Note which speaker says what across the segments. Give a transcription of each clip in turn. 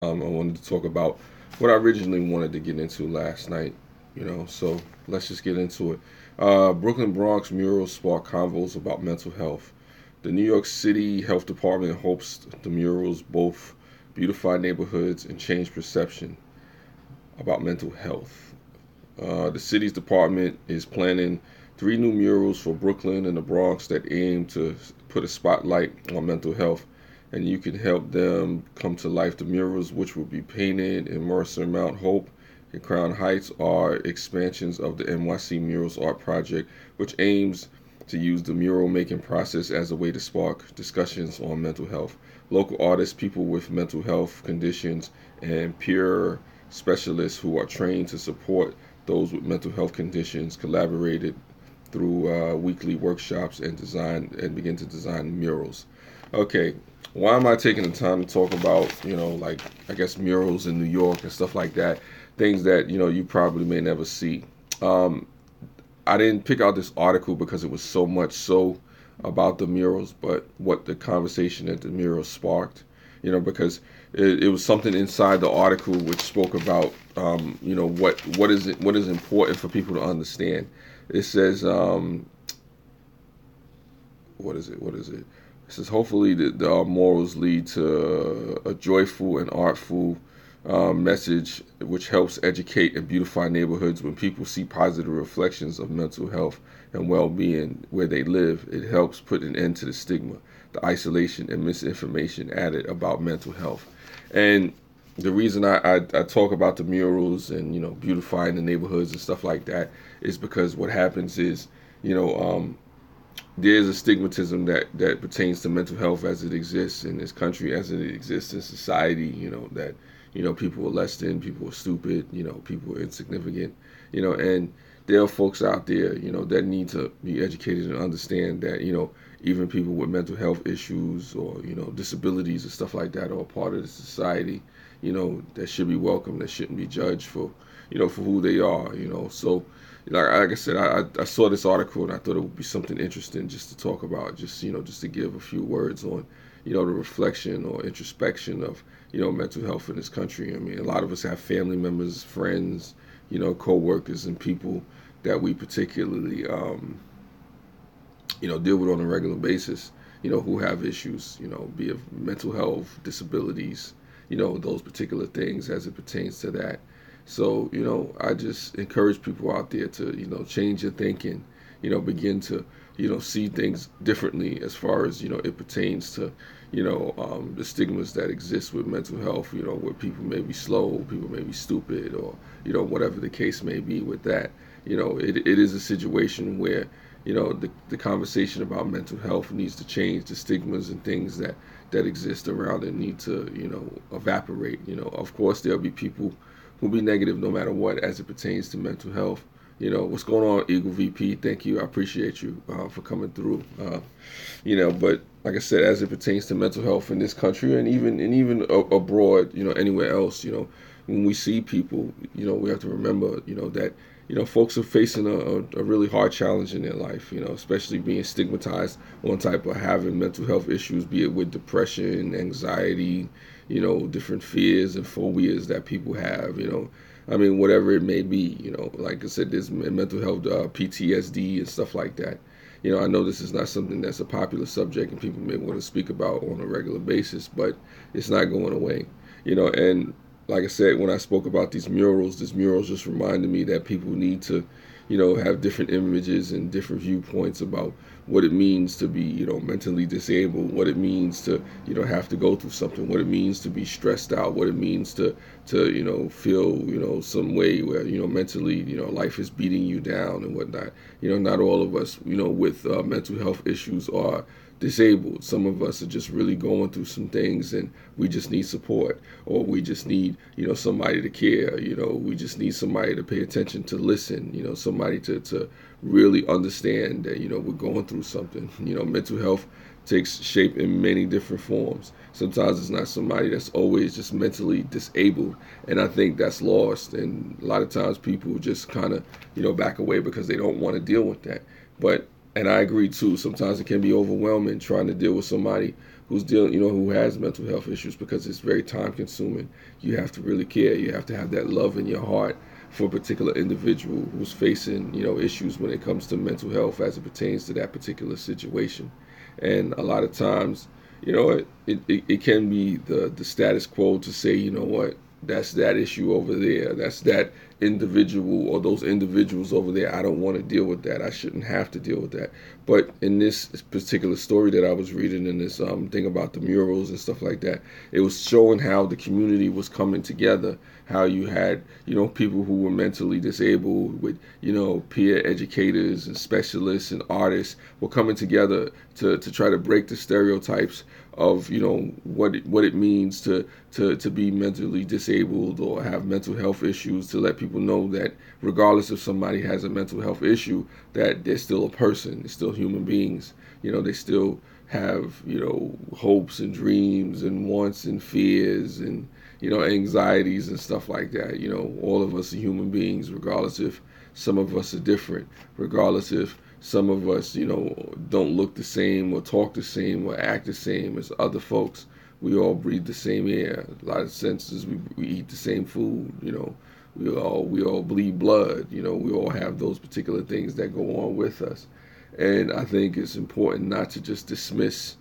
Speaker 1: I wanted to talk about what I originally wanted to get into last night. So let's just get into it. Brooklyn Bronx murals spark convos about mental health. The New York City Health Department hopes the murals both beautify neighborhoods and change perception about mental health. The city's department is planning three new murals for Brooklyn and the Bronx that aim to put a spotlight on mental health, and you can help them come to life. The murals, which will be painted in Mercer, Mount Hope, and Crown Heights, are expansions of the NYC Murals Art Project, which aims to use the mural making process as a way to spark discussions on mental health. Local artists, people with mental health conditions, and peer specialists who are trained to support those with mental health conditions collaborated through weekly workshops and begin to design murals. Okay, why am I taking the time to talk about, like, I guess murals in New York and stuff like that, things that you probably may never see. Um, I didn't pick out this article because it was so much so about the murals, but what the conversation that the murals sparked. Because it was something inside the article which spoke about, what is important for people to understand. It says, what is it? What is it? It says, hopefully the morals lead to a joyful and artful message which helps educate and beautify neighborhoods. When people see positive reflections of mental health and well-being where they live, it helps put an end to the stigma, the isolation, and misinformation added about mental health. And the reason I talk about the murals and beautifying the neighborhoods and stuff like that is because what happens is, you know um, there's a stigmatism that pertains to mental health as it exists in this country, as it exists in society. That people are less than, people are stupid, people are insignificant, and there are folks out there, that need to be educated and understand that even people with mental health issues or disabilities and stuff like that are a part of the society, that should be welcome, that shouldn't be judged for for who they are. So like I said, I saw this article and I thought it would be something interesting just to talk about, just to give a few words on, the reflection or introspection of, mental health in this country. I mean, a lot of us have family members, friends, co-workers and people that we particularly, deal with on a regular basis, who have issues, be it mental health, disabilities, those particular things as it pertains to that. So, I just encourage people out there to, change your thinking, begin to, see things differently as far as, it pertains to, the stigmas that exist with mental health, where people may be slow, people may be stupid, or, whatever the case may be with that. It is a situation where, the conversation about mental health needs to change. The stigmas and things that exist around it need to, evaporate. Of course, there'll be people who'll be negative no matter what as it pertains to mental health. What's going on, Eagle VP? Thank you. I appreciate you for coming through. But like I said, as it pertains to mental health in this country and even abroad, anywhere else, when we see people, we have to remember, that folks are facing a really hard challenge in their life, especially being stigmatized on type of having mental health issues, be it with depression, anxiety, different fears and phobias that people have, I mean, whatever it may be, like I said, there's mental health, PTSD and stuff like that. I know this is not something that's a popular subject and people may want to speak about on a regular basis, but it's not going away, and like I said, when I spoke about these murals just reminded me that people need to, have different images and different viewpoints about what it means to be, mentally disabled, what it means to, have to go through something, what it means to be stressed out, what it means to, feel, some way where, mentally, life is beating you down and whatnot. Not all of us, with mental health issues are disabled. Some of us are just really going through some things and we just need support, or we just need, somebody to care, we just need somebody to pay attention, to listen, somebody to really understand that, we're going through something. Mental health takes shape in many different forms. Sometimes it's not somebody that's always just mentally disabled, and I think that's lost, and a lot of times people just kind of, back away because they don't want to deal with that. And I agree too, sometimes it can be overwhelming trying to deal with somebody who's dealing, who has mental health issues, because it's very time consuming. You have to really care. You have to have that love in your heart for a particular individual who's facing, issues when it comes to mental health as it pertains to that particular situation. And a lot of times, it can be the status quo to say, what, that's that issue over there. That's that individual or those individuals over there. I don't want to deal with that. I shouldn't have to deal with that. But in this particular story that I was reading, in this thing about the murals and stuff like that, it was showing how the community was coming together. How you had, people who were mentally disabled with, peer educators and specialists and artists were coming together to try to break the stereotypes of, what it means to be mentally disabled or have mental health issues, to let people know that regardless if somebody has a mental health issue, that they're still a person, they're still human beings. They still have, hopes and dreams and wants and fears and, anxieties and stuff like that. All of us are human beings, regardless if some of us are different, regardless if some of us, don't look the same or talk the same or act the same as other folks. We all breathe the same air. A lot of senses, we eat the same food. We all bleed blood. We all have those particular things that go on with us. And I think it's important not to just dismiss,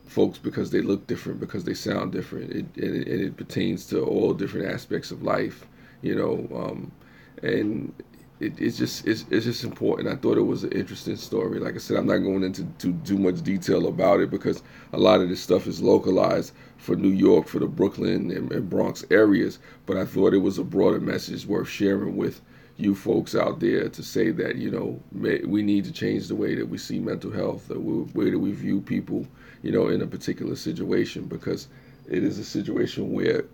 Speaker 1: folks because they look different, because they sound different. It pertains to all different aspects of life, and it's just important. I thought it was an interesting story. Like I said, I'm not going into too much detail about it because a lot of this stuff is localized for New York, for the Brooklyn and Bronx areas. But I thought it was a broader message worth sharing with you folks out there, to say that, we need to change the way that we see mental health, the way that we view people, in a particular situation, because it is a situation where,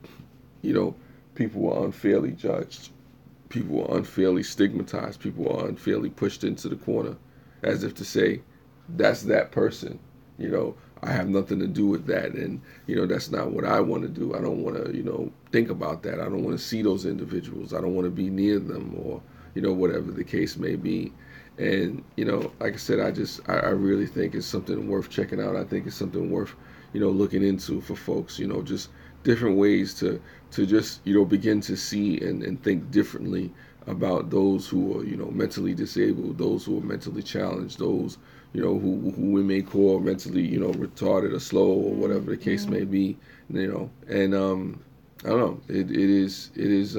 Speaker 1: people are unfairly judged. People are unfairly stigmatized. People are unfairly pushed into the corner, as if to say, that's that person. I have nothing to do with that, and that's not what I want to do. I don't want to think about that. I don't want to see those individuals. I don't want to be near them, or whatever the case may be. And like I said, I really think it's something worth checking out. I think it's something worth looking into for folks. Just different ways to just begin to see and think differently about those who are mentally disabled, those who are mentally challenged, those who we may call mentally retarded or slow, or whatever the case may be. And I don't know, it is it's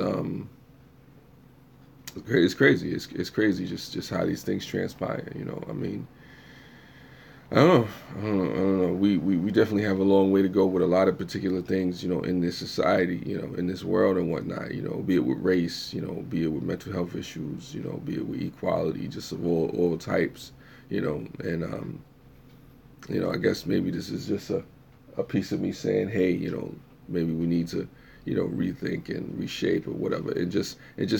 Speaker 1: crazy. It's crazy just how these things transpire. I mean, I don't know. We definitely have a long way to go with a lot of particular things, in this society, in this world and whatnot, be it with race, be it with mental health issues, be it with equality, just of all types, and I guess maybe this is just a piece of me saying, hey, maybe we need to, rethink and reshape or whatever, and just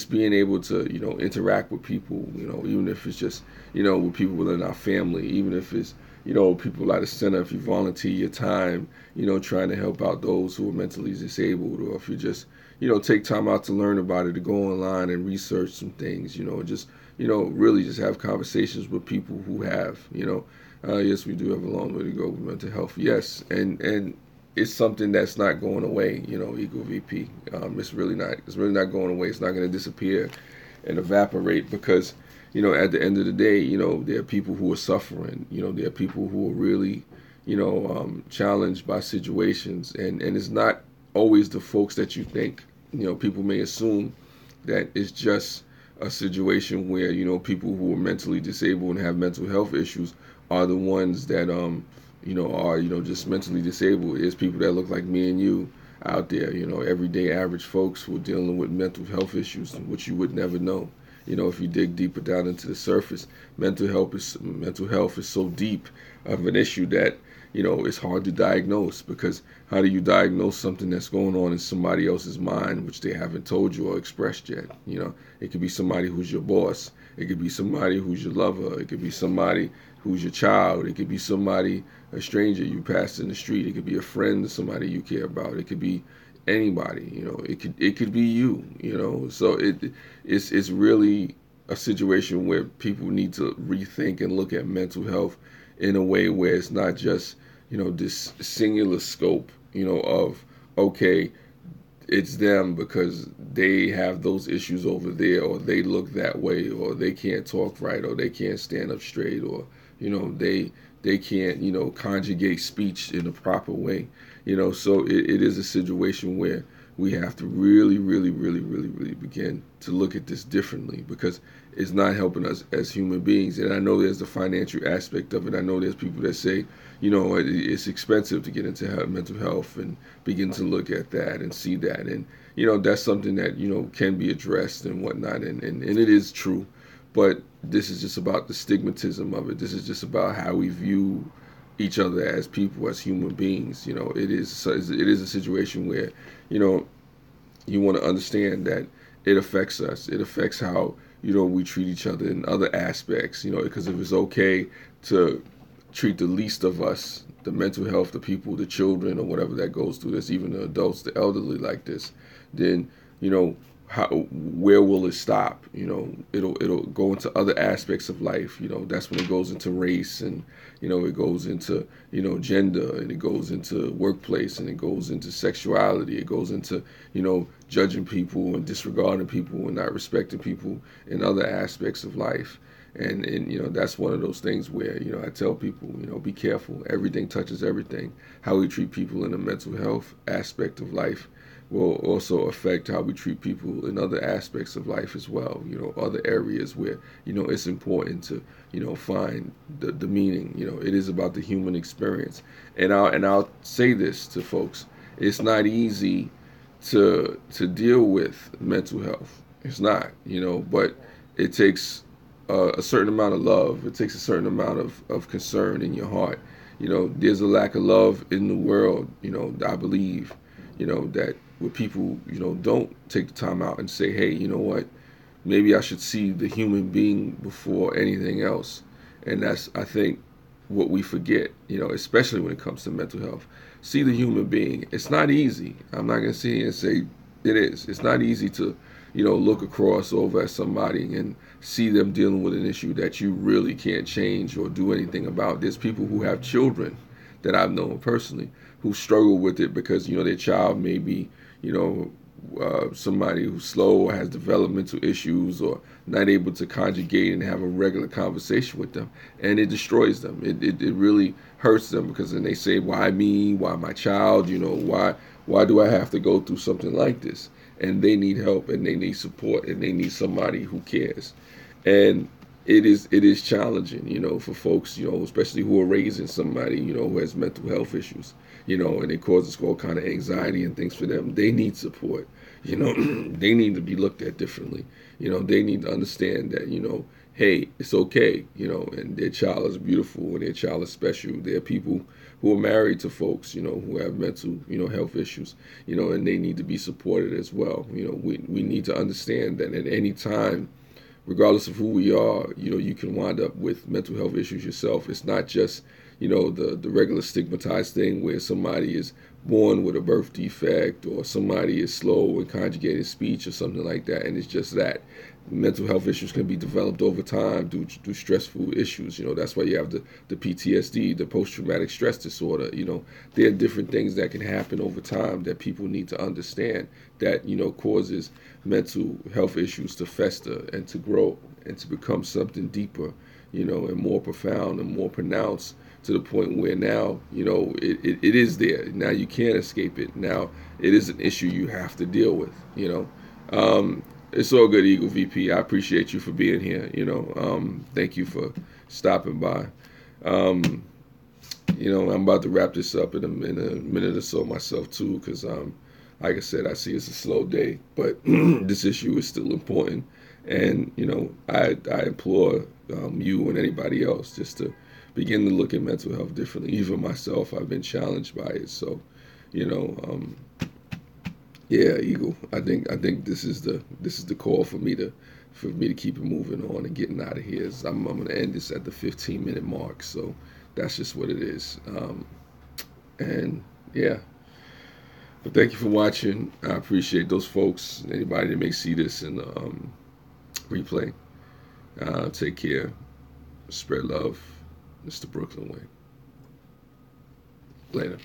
Speaker 1: being able to, interact with people, even if it's just, with people within our family, even if it's, people at the center, if you volunteer your time, trying to help out those who are mentally disabled, or if you just, take time out to learn about it, to go online and research some things, just, really just have conversations with people who have, yes, we do have a long way to go with mental health. Yes. And it's something that's not going away, Eagle VP. It's really not going away. It's not going to disappear and evaporate, because, at the end of the day, there are people who are suffering. There are people who are really, challenged by situations, and it's not always the folks that you think. People may assume that it's just a situation where, people who are mentally disabled and have mental health issues are the ones that, are, just mentally disabled. It's people that look like me and you out there, everyday average folks who are dealing with mental health issues, which you would never know. If you dig deeper down into the surface, mental health is so deep of an issue that, it's hard to diagnose, because how do you diagnose something that's going on in somebody else's mind, which they haven't told you or expressed yet? It could be somebody who's your boss. It could be somebody who's your lover. It could be somebody who's your child. It could be somebody, a stranger you pass in the street. It could be a friend, somebody you care about. It could be anybody, it could be you, so it's really a situation where people need to rethink and look at mental health in a way where it's not just, this singular scope, of, okay, it's them because they have those issues over there, or they look that way, or they can't talk right, or they can't stand up straight, or they can't conjugate speech in the proper way. So it is a situation where we have to really, really, really, really, really begin to look at this differently, because it's not helping us as human beings. And I know there's the financial aspect of it. I know there's people that say, it's expensive to get into mental health, and begin to look at that and see that. And, that's something that, can be addressed and whatnot. And it is true. But this is just about the stigmatism of it. This is just about how we view each other as people, as human beings. It is a situation where, you want to understand that it affects us. It affects how, we treat each other in other aspects, because if it's okay to treat the least of us, the mental health, the people, the children, or whatever that goes through this, even the adults, the elderly, like this, then, where will it stop? It'll go into other aspects of life. That's when it goes into race, and it goes into gender, and it goes into workplace, and it goes into sexuality. It goes into judging people and disregarding people and not respecting people in other aspects of life. And that's one of those things where I tell people, be careful. Everything touches everything. How we treat people in the mental health aspect of life will also affect how we treat people in other aspects of life as well. Other areas where it's important to find the meaning. It is about the human experience. And I'll say this to folks: it's not easy to deal with mental health. It's not, but it takes a certain amount of love. It takes a certain amount of concern in your heart. There's a lack of love in the world. I believe, that where people, don't take the time out and say, hey, you know what? Maybe I should see the human being before anything else. And that's, I think, what we forget, especially when it comes to mental health. See the human being. It's not easy. I'm not going to sit here and say it is. It's not easy to, look across over at somebody and see them dealing with an issue that you really can't change or do anything about. There's people who have children that I've known personally who struggle with it because, their child may be, somebody who's slow or has developmental issues or not able to conjugate and have a regular conversation with them, and it destroys them. It really hurts them, because then they say, why me? Why my child? Why do I have to go through something like this? And they need help, and they need support, and they need somebody who cares. And it is challenging, for folks, especially who are raising somebody, who has mental health issues, and it causes all kind of anxiety and things for them. They need support, they need to be looked at differently. They need to understand that, hey, it's okay, and their child is beautiful and their child is special. There are people who are married to folks, who have mental, health issues, and they need to be supported as well. We need to understand that at any time, regardless of who we are, you can wind up with mental health issues yourself. It's not just, the regular stigmatized thing where somebody is born with a birth defect, or somebody is slow in conjugated speech or something like that, and it's just that. Mental health issues can be developed over time due stressful issues. That's why you have the PTSD, the post-traumatic stress disorder. There are different things that can happen over time that people need to understand that, causes mental health issues to fester and to grow and to become something deeper, and more profound and more pronounced, to the point where now, it is there. Now you can't escape it. Now it is an issue you have to deal with, It's all good, Eagle VP. I appreciate you for being here. Thank you for stopping by. I'm about to wrap this up in a minute or so myself too, because like I said, I see it's a slow day, but this issue is still important, and I implore you and anybody else just to begin to look at mental health differently. Even myself, I've been challenged by it. So, yeah, Eagle. I think this is the call for me to keep it moving on and getting out of here. I'm going to end this at the 15-minute mark. So that's just what it is. And yeah. But thank you for watching. I appreciate those folks. Anybody that may see this in the replay. Take care. Spread love. It's the Brooklyn way. Later.